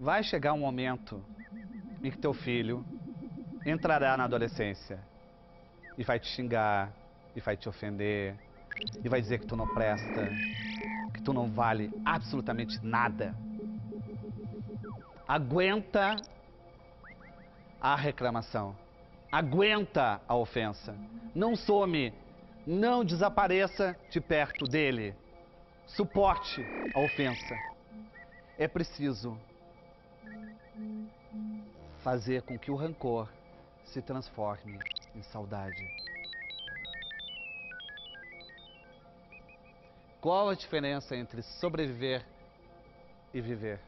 vai chegar um momento em que teu filho entrará na adolescência e vai te xingar, e vai te ofender, e vai dizer que tu não presta, que tu não vale absolutamente nada. Aguenta a reclamação, aguenta a ofensa, não some, não desapareça de perto dele, suporte a ofensa. É preciso fazer com que o rancor se transforme em saudade. Qual a diferença entre sobreviver e viver?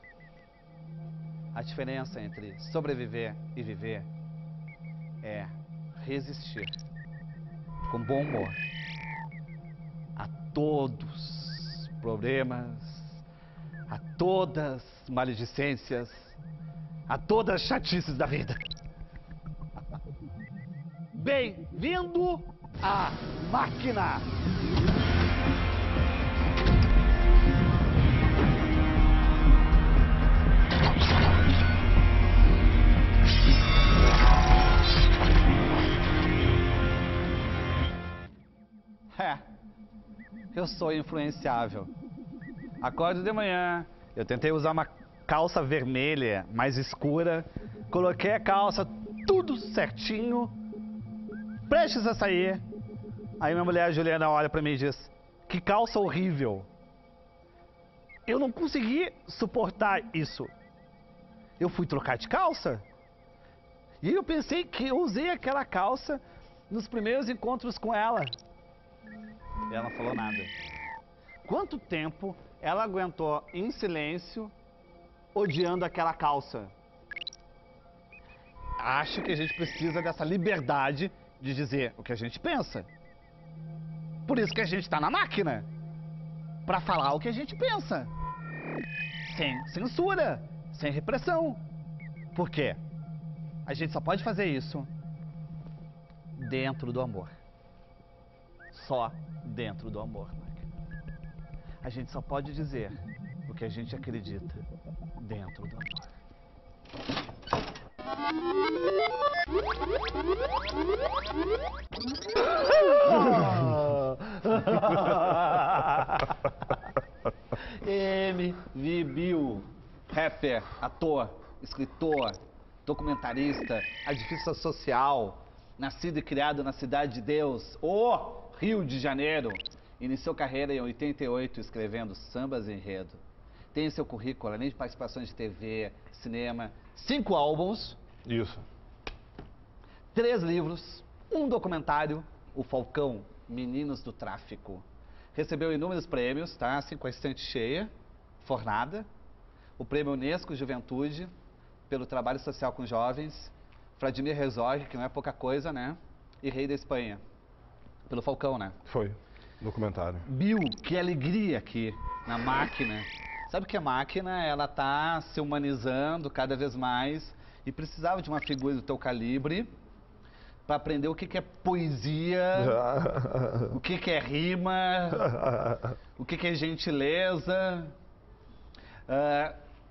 A diferença entre sobreviver e viver é resistir com bom humor a todos os problemas, a todas as maledicências, a todas as chatices da vida. Bem-vindo à máquina! Eu sou influenciável. Acordo de manhã, eu tentei usar uma calça vermelha mais escura, coloquei a calça tudo certinho, prestes a sair. Aí minha mulher Juliana olha pra mim e diz: que calça horrível. Eu não consegui suportar isso. Eu fui trocar de calça. E eu pensei que eu usei aquela calça nos primeiros encontros com ela. Ela não falou nada. Quanto tempo ela aguentou em silêncio, odiando aquela calça? Acho que a gente precisa dessa liberdade de dizer o que a gente pensa. Por isso que a gente está na máquina. Para falar o que a gente pensa. Sem censura, sem repressão. Por quê? A gente só pode fazer isso dentro do amor. Só dentro do amor. A gente só pode dizer o que a gente acredita dentro do amor. M.V. Bill, rapper, ator, escritor, documentarista, ativista social, nascido e criado na Cidade de Deus, o Rio de Janeiro. Iniciou carreira em 88 escrevendo sambas enredo. Tem em seu currículo, além de participações de TV, cinema, 5 álbuns. Isso. 3 livros, um documentário, O Falcão, Meninos do Tráfico. Recebeu inúmeros prêmios, tá? Assim, com a estante cheia, fornada. O prêmio Unesco Juventude, pelo trabalho social com jovens. Vladimir Herzog, que não é pouca coisa, né? E Rei da Espanha, pelo Falcão, né? Foi, documentário. Bill, que alegria aqui na máquina. Sabe que a máquina, ela tá se humanizando cada vez mais e precisava de uma figura do teu calibre para aprender o que que é poesia, o que que é rima, o que que é gentileza.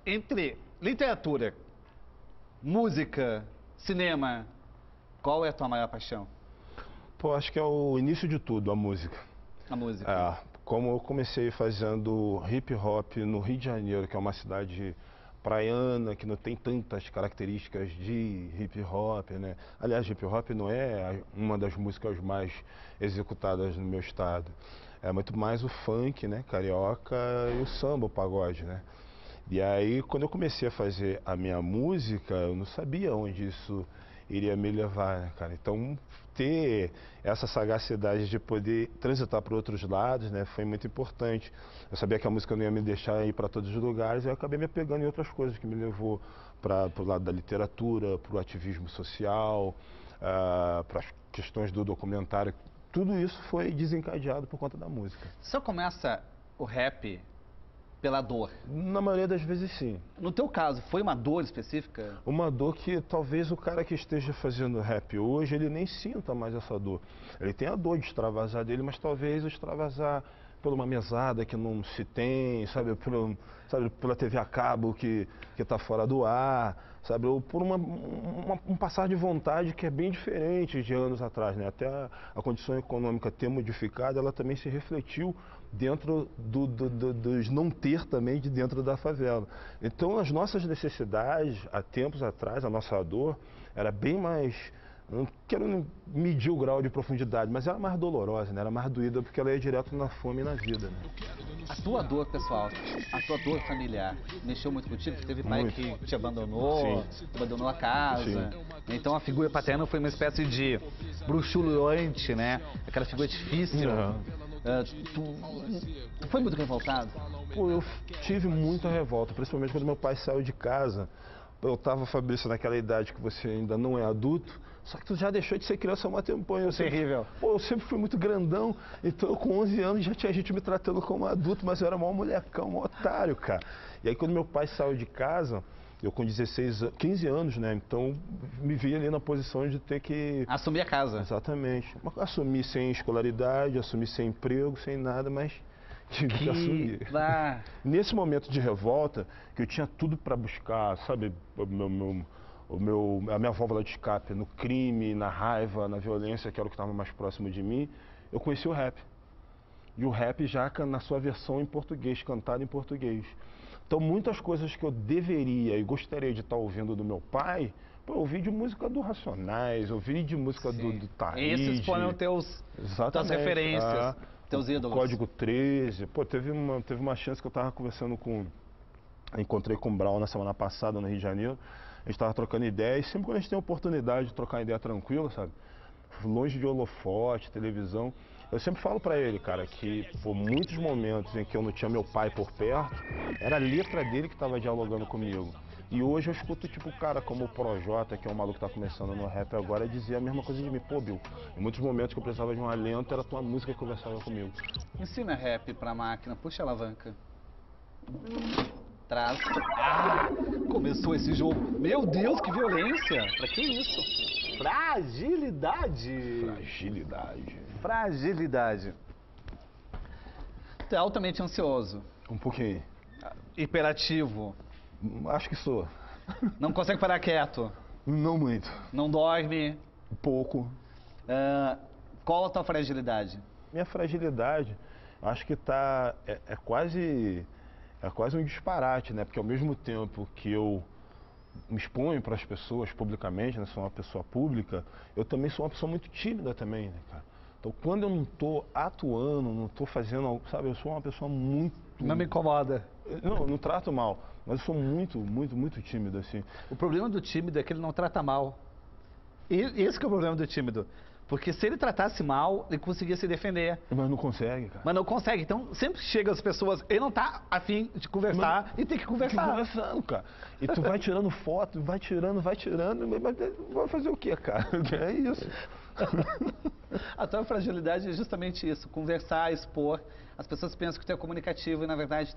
Entre literatura, música, cinema, qual é a tua maior paixão? Pô, acho que é o início de tudo, a música. A música. É, como eu comecei fazendo hip hop no Rio de Janeiro, que é uma cidade praiana, que não tem tantas características de hip hop, né? Aliás, hip hop não é uma das músicas mais executadas no meu estado. É muito mais o funk, né? Carioca e o samba, o pagode, né? E aí, quando eu comecei a fazer a minha música, eu não sabia onde isso iria me levar, né, cara? Então, ter essa sagacidade de poder transitar para outros lados, né, foi muito importante. Eu sabia que a música não ia me deixar ir para todos os lugares, e eu acabei me apegando em outras coisas, que me levou para o lado da literatura, para o ativismo social, para as questões do documentário. Tudo isso foi desencadeado por conta da música. Só começa o rap pela dor? Na maioria das vezes, sim. No teu caso, foi uma dor específica? Uma dor que talvez o cara que esteja fazendo rap hoje, ele nem sinta mais essa dor. Ele tem a dor de extravasar dele, mas talvez o extravasar por uma mesada que não se tem, sabe, pela TV a cabo que está fora do ar, sabe, ou por um passar de vontade que é bem diferente de anos atrás, né? Até a condição econômica ter modificado, ela também se refletiu dentro dos não ter também de dentro da favela. Então, as nossas necessidades, há tempos atrás, a nossa dor era bem mais... Não quero medir o grau de profundidade, mas era mais dolorosa, né? Era mais doída porque ela ia direto na fome e na vida, né? A tua dor, pessoal, a tua dor familiar, mexeu muito contigo? Teve pai Muito. que te abandonou, Sim. abandonou a casa. Sim. Então a figura paterna foi uma espécie de bruxulante, né? Aquela figura difícil. Uhum. Tu foi muito revoltado? Pô, eu tive muita revolta, principalmente quando meu pai saiu de casa. Eu tava, Fabrício, naquela idade que você ainda não é adulto, só que tu já deixou de ser criança há um tempo. Terrível. Pô, eu sempre fui muito grandão, então eu, com 11 anos já tinha gente me tratando como adulto, mas eu era maior molecão, maior otário, cara. E aí quando meu pai saiu de casa, eu com 15 anos, né, então me vi ali na posição de ter que... Assumir a casa. Exatamente. Assumir sem escolaridade, assumir sem emprego, sem nada, mas... tive que assumir. Nesse momento de revolta, que eu tinha tudo para buscar, sabe, a minha válvula de escape no crime, na raiva, na violência, que era o que estava mais próximo de mim, eu conheci o rap. E o rap já na sua versão em português, cantado em português. Então, muitas coisas que eu deveria e gostaria de estar ouvindo do meu pai, pô, eu ouvi de música do Racionais, eu ouvi de música do Taíde. Esses foram tuas referências. Teus ídolos. Código 13. Pô, teve uma chance que eu tava conversando encontrei com o Brau na semana passada no Rio de Janeiro. A gente tava trocando ideias. Sempre quando a gente tem a oportunidade de trocar ideia tranquila, sabe? Longe de holofote, televisão. Eu sempre falo pra ele, cara, que por muitos momentos em que eu não tinha meu pai por perto, era a letra dele que tava dialogando comigo. E hoje eu escuto, tipo, cara como o Projota, que é um maluco que tá começando no rap agora, dizia a mesma coisa de mim. Pô, Bill, em muitos momentos que eu precisava de um alento, era a tua música que conversava comigo. Ensina rap pra máquina, puxa a alavanca. Traz. Ah! Começou esse jogo. Meu Deus, que violência! Pra que isso? Fragilidade! Fragilidade. Fragilidade. Tu é altamente ansioso. Um pouquinho. Hiperativo. Acho que sou. Não consegue parar quieto. Não muito. Não dorme. Pouco. Qual a tua fragilidade? Minha fragilidade, acho que é quase um disparate, né? Porque ao mesmo tempo que eu me exponho para as pessoas publicamente, né? Sou uma pessoa pública, eu também sou uma pessoa muito tímida também, né, cara? Então, quando eu não estou atuando, não estou fazendo algo, sabe? Eu sou uma pessoa muito... Não me incomoda. Não trato mal, mas eu sou muito, muito, muito tímido, assim. O problema do tímido é que ele não trata mal. Esse que é o problema do tímido. Porque se ele tratasse mal, ele conseguia se defender. Mas não consegue, cara. Mas não consegue. Então, sempre chega as pessoas, ele não tá afim de conversar e tem que conversar. Conversando, cara. E tu vai tirando foto, vai tirando, mas vai fazer o quê, cara? É isso. A tua fragilidade é justamente isso, conversar, expor. As pessoas pensam que tu é comunicativo e, na verdade,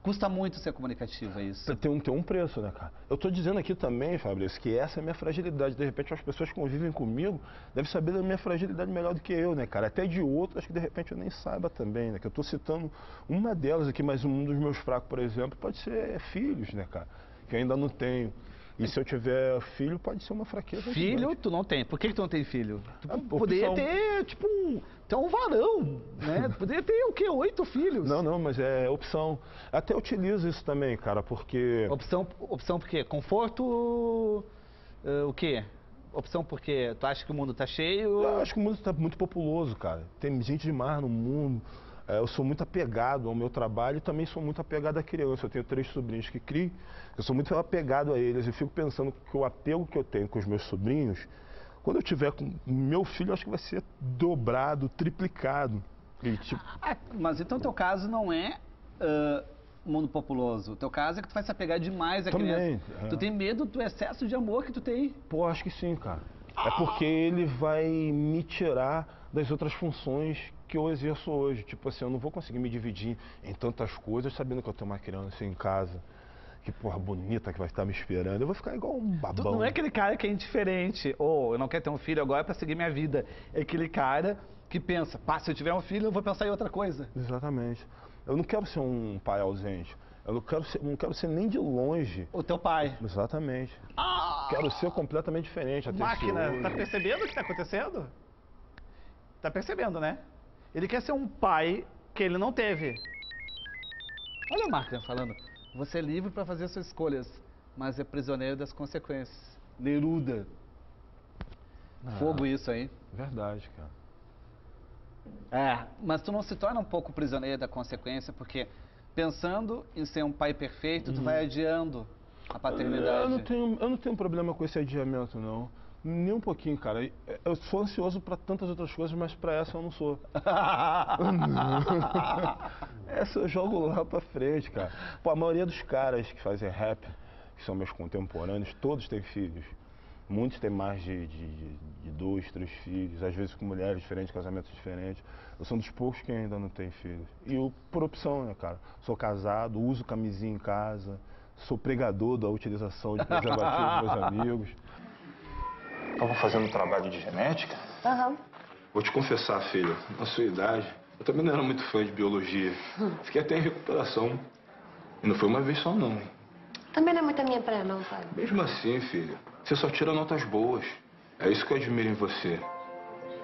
custa muito ser comunicativo, é isso. Tem um preço, né, cara? Eu tô dizendo aqui também, Fabrício, que essa é a minha fragilidade. De repente, as pessoas que convivem comigo devem saber da minha fragilidade melhor do que eu, né, cara? Até de outras que, de repente, eu nem saiba também, né? Que eu tô citando uma delas aqui, mas um dos meus fracos, por exemplo, pode ser filhos, né, cara? Que eu ainda não tenho. E se eu tiver filho, pode ser uma fraqueza. Filho, gigante. tu não tem. Por que tu não tem filho? Tu Opção. poderia ter, tipo, um varão, né? Poderia ter, o quê? 8 filhos. Não, mas é opção. Até utilizo isso também, cara, porque... Opção por quê? Conforto, o quê? Opção por quê? Tu acha que o mundo tá cheio? Eu acho que o mundo está muito populoso, cara. Tem gente demais no mundo. Eu sou muito apegado ao meu trabalho e também sou muito apegado à criança. Eu tenho 3 sobrinhos que crio. Eu sou muito apegado a eles. Eu fico pensando que o apego que eu tenho com os meus sobrinhos, quando eu tiver com meu filho, eu acho que vai ser dobrado, triplicado. E, tipo... Mas então teu caso não é mundo populoso. O teu caso é que tu vai se apegar demais à Também, criança. Tu tem medo do excesso de amor que tu tem. Pô, acho que sim, cara. É porque ele vai me tirar das outras funções que eu exerço hoje. Tipo assim, eu não vou conseguir me dividir em tantas coisas sabendo que eu tenho uma criança em casa que porra bonita que vai estar me esperando. Eu vou ficar igual um Tu babão. não é aquele cara que é indiferente, ou eu não quero ter um filho agora pra seguir minha vida. É aquele cara que pensa, pá, se eu tiver um filho eu vou pensar em outra coisa. Exatamente. Eu não quero ser um pai ausente. Eu não quero ser nem de longe. O teu pai. Exatamente. Ah! Quero ser completamente diferente. Máquina, atencioso. tá percebendo o que tá acontecendo? Tá percebendo, né? Ele quer ser um pai que ele não teve. Olha a máquina falando. Você é livre para fazer suas escolhas, mas é prisioneiro das consequências. Neruda. Fogo isso aí. Verdade, cara. É, mas tu não se torna um pouco prisioneiro da consequência, porque pensando em ser um pai perfeito, tu vai adiando a paternidade. Eu não tenho problema com esse adiamento, não. Nem um pouquinho, cara. Eu sou ansioso pra tantas outras coisas, mas pra essa eu não sou. Essa eu jogo lá pra frente, cara. Pô, a maioria dos caras que fazem rap, que são meus contemporâneos, todos têm filhos. Muitos têm mais de 2, 3 filhos, às vezes com mulheres diferentes, casamentos diferentes. Eu sou um dos poucos que ainda não tem filhos. E eu, por opção, né, cara? Sou casado, uso camisinha em casa, sou pregador da utilização de preservativos dos meus amigos. Estava fazendo um trabalho de genética? Aham. Vou te confessar, filha, na sua idade, eu também não era muito fã de biologia. Fiquei até em recuperação. E não foi uma vez só, não. Também não é muito a minha praia, não, pai. Mesmo assim, filha, você só tira notas boas. É isso que eu admiro em você.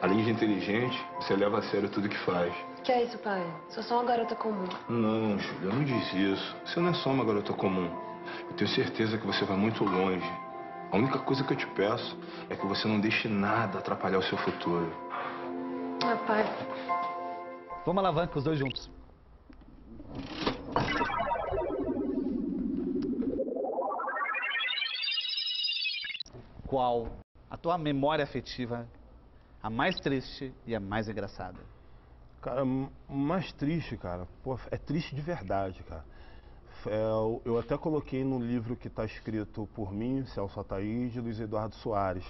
Além de inteligente, você leva a sério tudo que faz. Que é isso, pai? Sou só uma garota comum. Não, Júlia, não diz isso. Você não é só uma garota comum. Eu tenho certeza que você vai muito longe. A única coisa que eu te peço é que você não deixe nada atrapalhar o seu futuro. Ah, pai. Vamos alavancar os dois juntos. Qual a tua memória afetiva, a mais triste e a mais engraçada? Cara, mais triste, cara. Pô, é triste de verdade, cara. Eu até coloquei no livro que está escrito por mim, Celso Ataíde e Luiz Eduardo Soares,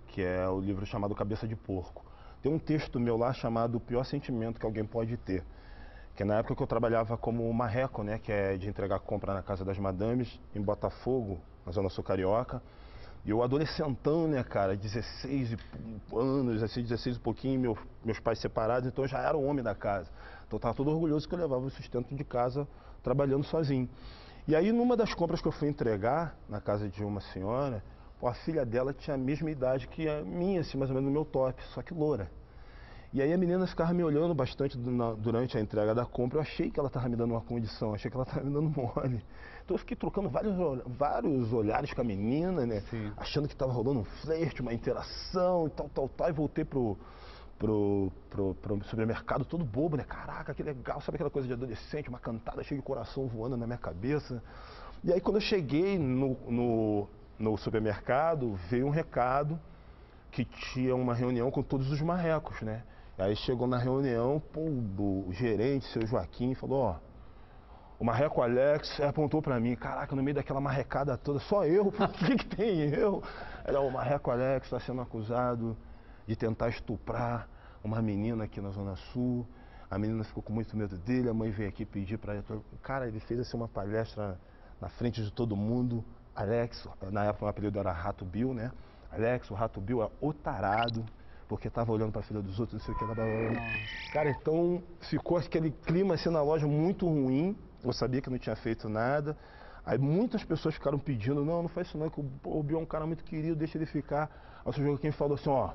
que é o livro chamado Cabeça de Porco. Tem um texto meu lá chamado O Pior Sentimento que Alguém Pode Ter, que é na época que eu trabalhava como marreco, né, que é de entregar compra na Casa das Madames, em Botafogo, na Zona Sul Carioca. E eu adolescentão, né, cara, 16 anos, assim, 16 e pouquinho, meus pais separados, então eu já era o homem da casa. Então eu estava todo orgulhoso que eu levava o sustento de casa trabalhando sozinho. E aí, numa das compras que eu fui entregar na casa de uma senhora, pô, a filha dela tinha a mesma idade que a minha, assim, mais ou menos no meu top, só que loura. E aí a menina ficava me olhando bastante durante a entrega da compra. Eu achei que ela estava me dando uma condição, achei que ela estava me dando mole. Então eu fiquei trocando vários olhares com a menina, né? Sim. Achando que estava rolando um flerte, uma interação e tal. E voltei pro supermercado todo bobo, né? Caraca, que legal, sabe aquela coisa de adolescente, uma cantada cheia de coração voando na minha cabeça. E aí quando eu cheguei no supermercado, veio um recado que tinha uma reunião com todos os marrecos, né? Aí chegou na reunião, pô, o gerente, seu Joaquim, falou, ó, o marreco Alex apontou pra mim, caraca, no meio daquela marrecada toda, só eu? Por que tem eu? Era o marreco Alex está sendo acusado de tentar estuprar uma menina aqui na Zona Sul. A menina ficou com muito medo dele, a mãe veio aqui pedir pra ele. Cara, ele fez assim uma palestra na frente de todo mundo. Alex, na época o apelido era Rato Bill, né? Alex, o Rato Bill é o tarado, porque tava olhando pra filha dos outros, não sei o que. Cara, então ficou aquele clima assim na loja muito ruim. Eu sabia que não tinha feito nada. Aí muitas pessoas ficaram pedindo, não faz isso não, que o Bill é um cara muito querido, deixa ele ficar. Aí o seu Joaquim falou assim, ó,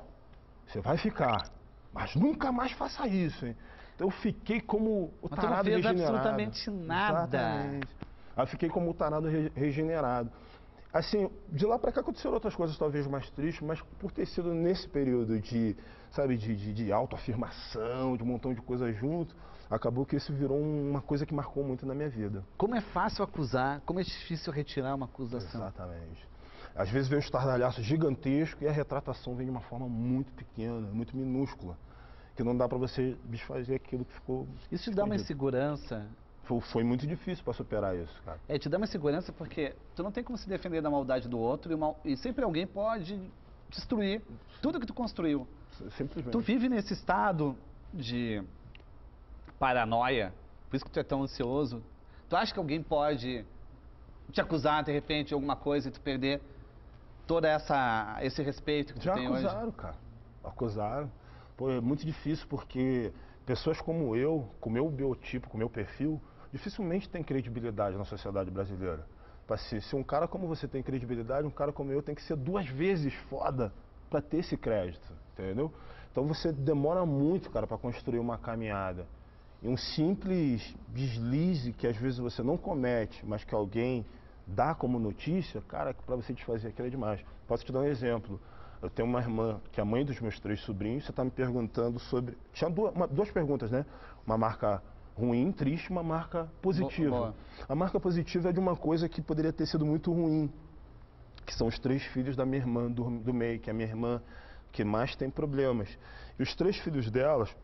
você vai ficar, mas nunca mais faça isso, hein? Então eu fiquei como o Mas tarado tu não fez regenerado. absolutamente nada. Exatamente. Aí eu fiquei como o tarado regenerado. Assim, de lá pra cá aconteceram outras coisas talvez mais tristes, mas por ter sido nesse período de, sabe, de autoafirmação, de um montão de coisas junto, acabou que isso virou uma coisa que marcou muito na minha vida. Como é fácil acusar, como é difícil retirar uma acusação. Exatamente. Às vezes vem um estardalhaço gigantesco e a retratação vem de uma forma muito pequena, muito minúscula, que não dá pra você desfazer aquilo que ficou... Isso te dá uma insegurança. Foi muito difícil para superar isso, cara. Te dá uma insegurança porque tu não tem como se defender da maldade do outro e sempre alguém pode destruir tudo que tu construiu. Simplesmente. Tu vive nesse estado de paranoia, por isso que tu é tão ansioso. Tu acha que alguém pode te acusar, de repente, de alguma coisa e tu perder todo esse respeito que tu Já tem hoje? acusaram, cara. Acusaram. Pô, é muito difícil porque pessoas como eu, com o meu biotipo, com o meu perfil, dificilmente tem credibilidade na sociedade brasileira. Se um cara como você tem credibilidade, um cara como eu tem que ser 2 vezes foda para ter esse crédito, entendeu? Então você demora muito, cara, para construir uma caminhada. E um simples deslize que às vezes você não comete, mas que alguém dá como notícia, cara, para você desfazer aquilo é demais. Posso te dar um exemplo. Eu tenho uma irmã que é a mãe dos meus 3 sobrinhos, você está me perguntando sobre... Tinha 2 perguntas, né? Uma marca ruim, triste, uma marca positiva. Boa. A marca positiva é de uma coisa que poderia ter sido muito ruim, que são os 3 filhos da minha irmã do meio, que é a minha irmã que mais tem problemas. E os 3 filhos delas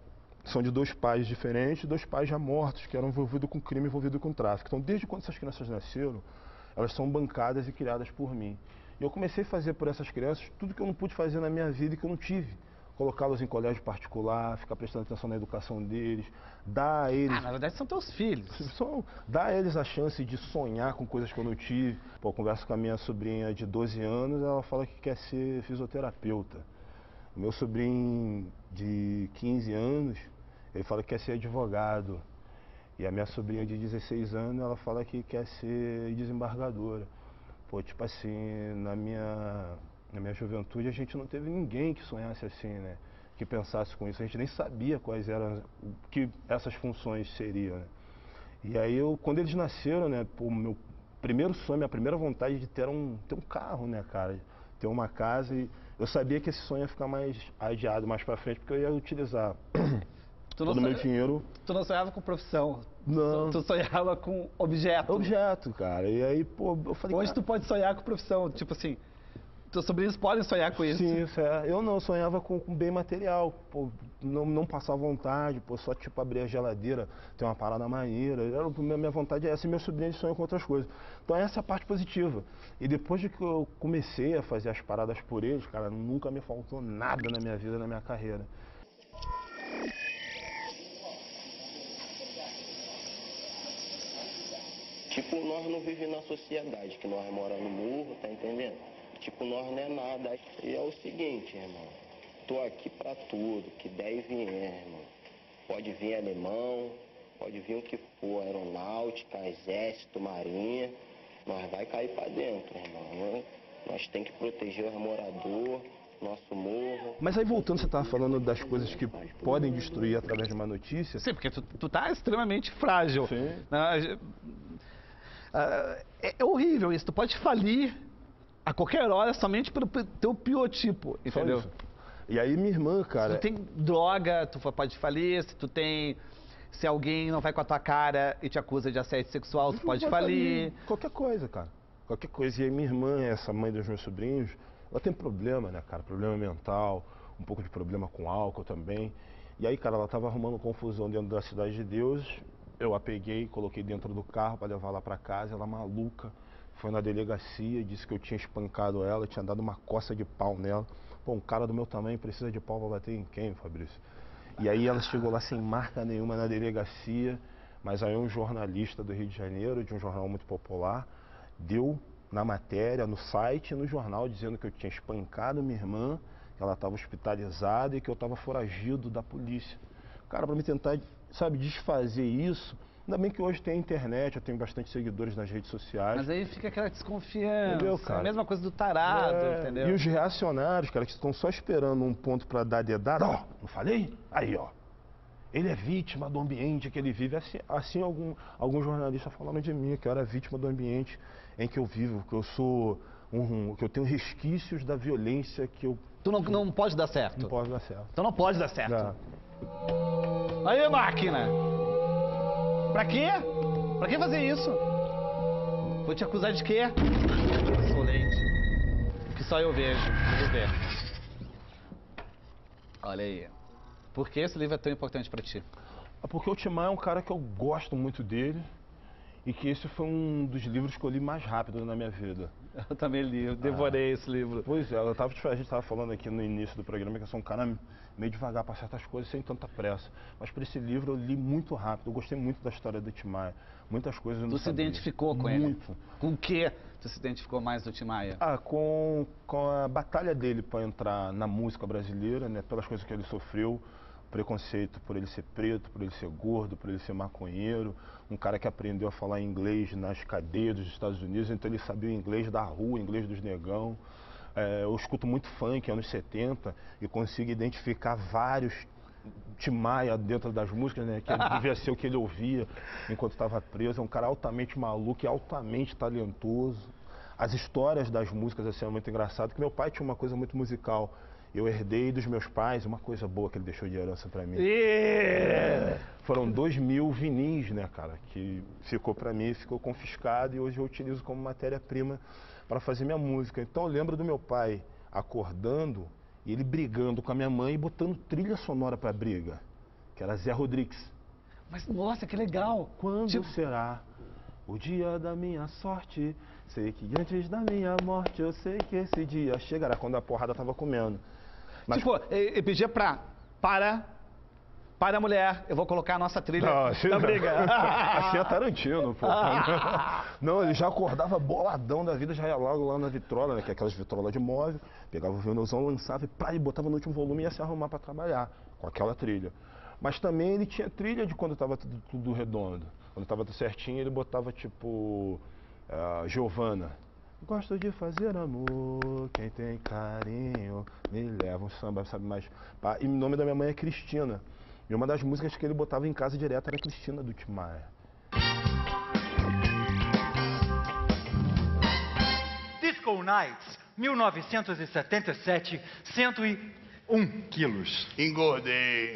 são de 2 pais diferentes, 2 pais já mortos, que eram envolvidos com crime, envolvidos com tráfico. Então, desde quando essas crianças nasceram, elas são bancadas e criadas por mim. E eu comecei a fazer por essas crianças tudo que eu não pude fazer na minha vida e que eu não tive. Colocá-los em colégio particular, ficar prestando atenção na educação deles, dar a eles... na verdade são teus filhos. Dar a eles a chance de sonhar com coisas que eu não tive. Pô, eu converso com a minha sobrinha de 12 anos, ela fala que quer ser fisioterapeuta. O meu sobrinho de 15 anos, ele fala que quer ser advogado. E a minha sobrinha de 16 anos, ela fala que quer ser desembargadora. Pô, tipo assim, na minha juventude a gente não teve ninguém que sonhasse assim, né? Que pensasse com isso. A gente nem sabia quais eram, o que essas funções seriam, né? E aí, quando eles nasceram, né? Pô, meu primeiro sonho, minha primeira vontade de ter um carro, né, cara? Ter uma casa e eu sabia que esse sonho ia ficar mais adiado mais pra frente, porque eu ia utilizar todo o meu dinheiro. Tu não sonhava com profissão. Não. Tu sonhava com objeto. Objeto, cara. E aí, pô, eu falei... Hoje tu pode sonhar com profissão, tipo assim... Teus sobrinhos podem sonhar com isso. Sim, isso é. Eu não, eu sonhava com bem material. Pô, não passar vontade, pô, só tipo abrir a geladeira, ter uma parada maneira. Minha vontade é essa e meus sobrinhos sonham com outras coisas. Então essa é a parte positiva. E depois de que eu comecei a fazer as paradas por eles, cara, nunca me faltou nada na minha vida, na minha carreira. Tipo, nós não vivemos na sociedade, que nós moramos no morro, tá entendendo? Tipo, nós não é nada. E é o seguinte, irmão, tô aqui pra tudo, que der e vier, irmão. Pode vir alemão, pode vir o que for, aeronáutica, exército, marinha, nós vai cair pra dentro, irmão. Nós tem que proteger os moradores, nosso morro. Mas aí voltando, você estava falando das coisas que podem destruir através de uma notícia. Sim, porque tu tá extremamente frágil. Sim. É horrível isso, tu pode falir a qualquer hora somente pelo teu biotipo, entendeu? E aí minha irmã, cara... Se tu tem droga, tu pode falir, se alguém não vai com a tua cara e te acusa de assédio sexual, tu pode falir. Qualquer coisa, cara. Qualquer coisa. E aí minha irmã, essa mãe dos meus sobrinhos, ela tem problema, né, cara? Problema mental, um pouco de problema com álcool também. E aí, cara, ela tava arrumando confusão dentro da Cidade de Deus. Eu a peguei, coloquei dentro do carro para levar lá para casa. Ela maluca, foi na delegacia, disse que eu tinha espancado ela, tinha dado uma coça de pau nela. Pô, um cara do meu tamanho precisa de pau para bater em quem, Fabrício? E aí ela chegou lá sem marca nenhuma na delegacia, mas aí um jornalista do Rio de Janeiro, de um jornal muito popular, deu na matéria, no site e no jornal, dizendo que eu tinha espancado minha irmã, que ela estava hospitalizada e que eu estava foragido da polícia. Cara, para me tentar, sabe, desfazer isso, ainda bem que hoje tem a internet, eu tenho bastante seguidores nas redes sociais. Mas aí fica aquela desconfiança, entendeu, cara? A mesma coisa do tarado, entendeu? E os reacionários, cara, que estão só esperando um ponto para dar dedada, ó, não falei? Aí, ó. Ele é vítima do ambiente que ele vive. Assim alguns jornalistas falaram de mim, que eu era vítima do ambiente em que eu vivo, que eu sou que eu tenho resquícios da violência que eu... Tu não pode dar certo. Não pode dar certo. Então não pode dar certo. Não. Aí, máquina! Pra quê? Pra que fazer isso? Vou te acusar de quê? Insolente. Que só eu vejo. Tudo ver. Olha aí. Por que esse livro é tão importante pra ti? Porque o Timar é um cara que eu gosto muito dele. e que esse foi um dos livros que eu li mais rápido na minha vida. Eu também li, eu devorei esse livro. Pois é, a gente estava falando aqui no início do programa que eu sou um cara meio devagar para certas coisas, sem tanta pressa. Mas para esse livro eu li muito rápido, eu gostei muito da história do Tim Maia. Muitas coisas eu não sabia. Tu se identificou com ele? Muito. Com o que tu se identificou mais do Tim Maia? Com a batalha dele para entrar na música brasileira, né, pelas coisas que ele sofreu, preconceito por ele ser preto, por ele ser gordo, por ele ser maconheiro, um cara que aprendeu a falar inglês nas cadeias dos Estados Unidos, então ele sabia o inglês da rua, o inglês dos negão. Eu escuto muito funk, anos 70, e consigo identificar vários Tim Maia dentro das músicas, né, que devia ser o que ele ouvia enquanto estava preso. É um cara altamente maluco e altamente talentoso. As histórias das músicas assim, é muito engraçado, que meu pai tinha uma coisa muito musical. Eu herdei dos meus pais uma coisa boa que ele deixou de herança pra mim. Foram 2.000 vinis, né, cara, que ficou pra mim, ficou confiscado e hoje eu utilizo como matéria-prima para fazer minha música. Então eu lembro do meu pai acordando e ele brigando com a minha mãe e botando trilha sonora pra briga, que era Zé Rodrigues. Mas nossa, que legal! Quando será o dia da minha sorte? Sei que antes da minha morte eu sei que esse dia chegará, quando a porrada tava comendo. Mas... Tipo, ele pedia para a mulher, eu vou colocar a nossa trilha da briga. Assim é Tarantino, pô. Não, ele já acordava boladão da vida, já ia logo lá na vitrola, né, que é aquelas vitrolas de móvel, pegava o vinilzão, lançava e botava no último volume e ia se arrumar para trabalhar com aquela trilha. Mas também ele tinha trilha de quando estava tudo redondo. Quando estava tudo certinho, ele botava tipo Giovana. Gosto de fazer amor, quem tem carinho me leva um samba, sabe mais. E o nome da minha mãe é Cristina. E uma das músicas que ele botava em casa direto era Cristina, do Tim Maia. Disco Nights, 1977, 101 quilos. Engordei.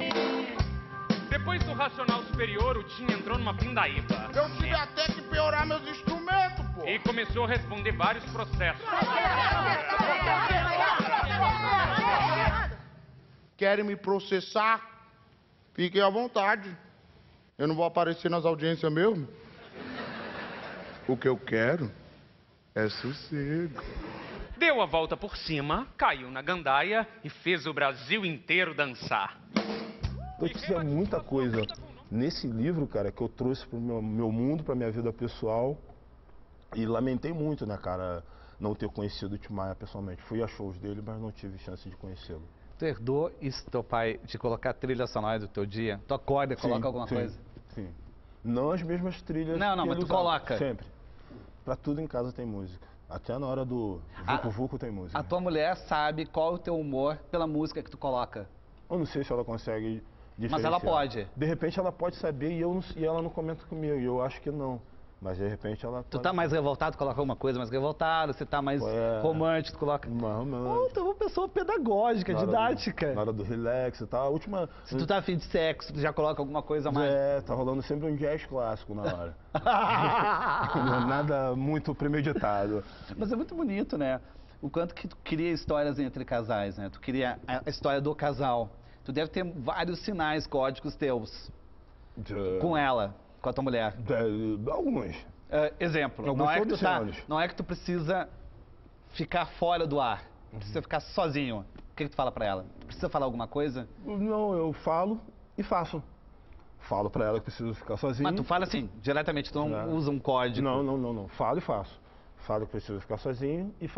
Depois do Racional Superior, o Tim entrou numa pindaíba. Eu tive até que piorar meus instrumentos, pô. E começou a responder vários processos. Querem me processar? Fiquem à vontade. Eu não vou aparecer nas audiências mesmo. O que eu quero é sossego. Deu a volta por cima, caiu na gandaia e fez o Brasil inteiro dançar. Eu tinha muita coisa nesse livro, cara, que eu trouxe pro meu mundo, pra minha vida pessoal. E lamentei muito, né, cara, não ter conhecido o Tim Maia pessoalmente. Fui a shows dele, mas não tive chance de conhecê-lo. Tu herdou isso do teu pai, de colocar trilha sonora do teu dia? Tu acorda e coloca alguma coisa? Sim. Não as mesmas trilhas. Não, mas tu coloca. Sempre. Pra tudo em casa tem música. Até na hora do vucu-vucu tem música. A tua mulher sabe qual é o teu humor pela música que tu coloca. Eu não sei se ela consegue diferenciar. Mas ela pode. De repente ela pode saber e ela não comenta comigo. E eu acho que não. Mas de repente ela... Tu tá mais revoltado, coloca alguma coisa mais revoltada. Você tá mais romântico, coloca... Romântico. Tu é uma pessoa pedagógica, didática. Na hora do relax e tal. A última... Se tu tá afim de sexo, tu já coloca alguma coisa mais... tá rolando sempre um jazz clássico na hora. Nada muito premeditado. Mas é muito bonito, né? O quanto que tu cria histórias entre casais, né? Tu cria a história do casal. Tu deve ter vários sinais, códigos teus. Com ela. Com a tua mulher? Alguns. Exemplo, alguns não é que tu precisa ficar fora do ar, precisa ficar sozinho. O que tu fala pra ela? Precisa falar alguma coisa? Não, eu falo e faço. Falo pra ela que preciso ficar sozinho. Mas tu fala assim, diretamente, tu não usa um código? Não. Falo e faço. Falo que preciso ficar sozinho e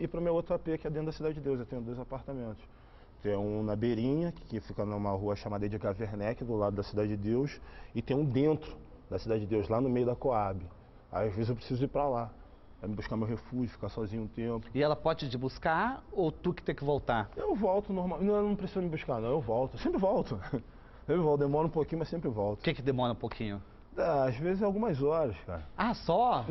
ir pro meu outro AP, que é dentro da Cidade de Deus. Eu tenho 2 apartamentos. Tem um na Beirinha, que fica numa rua chamada Edgar Werneck, do lado da Cidade de Deus, e tem um dentro da Cidade de Deus, lá no meio da Coab. Aí, às vezes eu preciso ir pra lá, pra me buscar meu refúgio, ficar sozinho um tempo. E ela pode te buscar ou tu que tem que voltar? Eu volto normal, não preciso me buscar não, eu volto, sempre volto. Eu volto, demora um pouquinho, mas sempre volto. O que demora um pouquinho? Às vezes algumas horas, cara. Ah, só?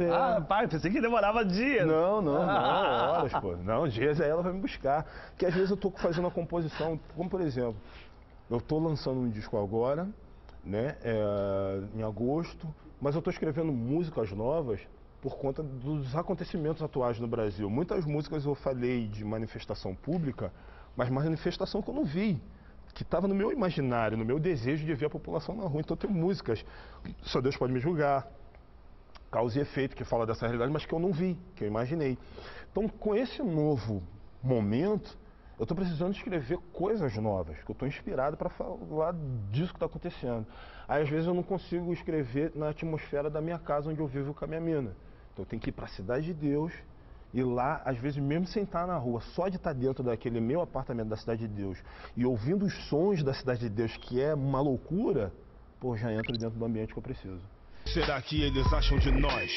Pai, pensei que demorava dias. Não, horas, pô. Não, dias aí ela vai me buscar. Porque às vezes eu tô fazendo uma composição, como por exemplo, eu tô lançando um disco agora, né, em agosto, mas eu tô escrevendo músicas novas por conta dos acontecimentos atuais no Brasil. Muitas músicas eu falei de manifestação pública, mas manifestação que eu não vi, que estava no meu imaginário, no meu desejo de ver a população na rua. Então tem músicas, Só Deus Pode Me Julgar, causa e efeito, que fala dessa realidade, mas que eu não vi, que eu imaginei. Então, com esse novo momento, eu estou precisando escrever coisas novas, que eu estou inspirado para falar disso que está acontecendo. Aí, às vezes, eu não consigo escrever na atmosfera da minha casa, onde eu vivo com a minha mina. Então, eu tenho que ir para a Cidade de Deus, e lá, às vezes, mesmo sem estar na rua, só de estar dentro daquele meu apartamento da Cidade de Deus, e ouvindo os sons da Cidade de Deus, que é uma loucura, pô, já entro dentro do ambiente que eu preciso. Será que eles acham de nós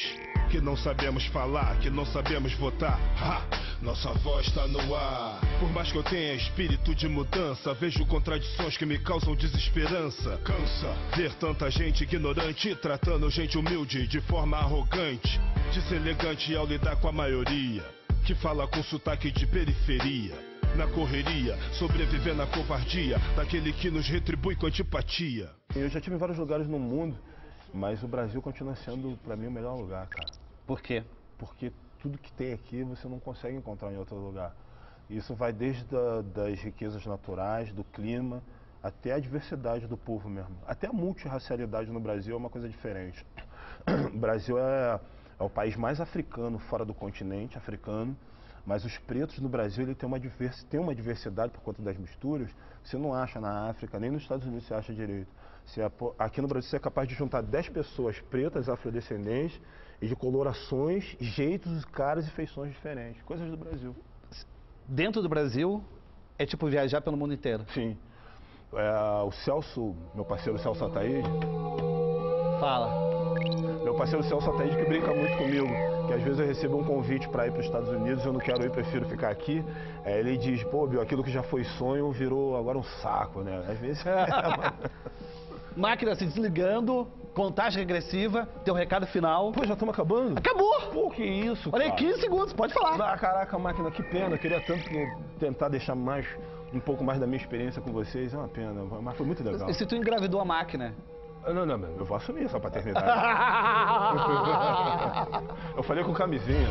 que não sabemos falar, que não sabemos votar? Ha! Nossa voz tá no ar. Por mais que eu tenha espírito de mudança, vejo contradições que me causam desesperança. Cansa ver tanta gente ignorante tratando gente humilde de forma arrogante, deselegante ao lidar com a maioria, que fala com sotaque de periferia. Na correria, sobreviver na covardia daquele que nos retribui com antipatia. Eu já tive em vários lugares no mundo, mas o Brasil continua sendo, para mim, o melhor lugar, cara. Por quê? Porque tudo que tem aqui você não consegue encontrar em outro lugar. Isso vai desde das riquezas naturais, do clima, até a diversidade do povo mesmo. Até a multirracialidade no Brasil é uma coisa diferente. O Brasil é o país mais africano fora do continente africano, mas os pretos no Brasil ele tem uma diversidade por conta das misturas que você não acha na África, nem nos Estados Unidos você acha direito. Aqui no Brasil você é capaz de juntar 10 pessoas pretas, afrodescendentes, e de colorações, jeitos, caras e feições diferentes. Coisas do Brasil. Dentro do Brasil, é tipo viajar pelo mundo inteiro. Sim. O Celso, meu parceiro Celso Ataíde... Fala. Meu parceiro Celso Ataíde que brinca muito comigo, que às vezes eu recebo um convite para ir para os Estados Unidos, eu não quero ir, prefiro ficar aqui. Ele diz, pô, Bill, aquilo que já foi sonho virou agora um saco, né? Às vezes... Máquina se desligando, contagem regressiva, teu recado final. Pô, já estamos acabando? Acabou! Pô, que isso, Olha aí, cara. 15 segundos, pode falar. Ah, caraca, máquina, que pena. Queria tanto tentar deixar um pouco mais da minha experiência com vocês. É uma pena, mas foi muito legal. E se tu engravidou a máquina? Não, eu vou assumir essa paternidade. Eu falei com camisinha.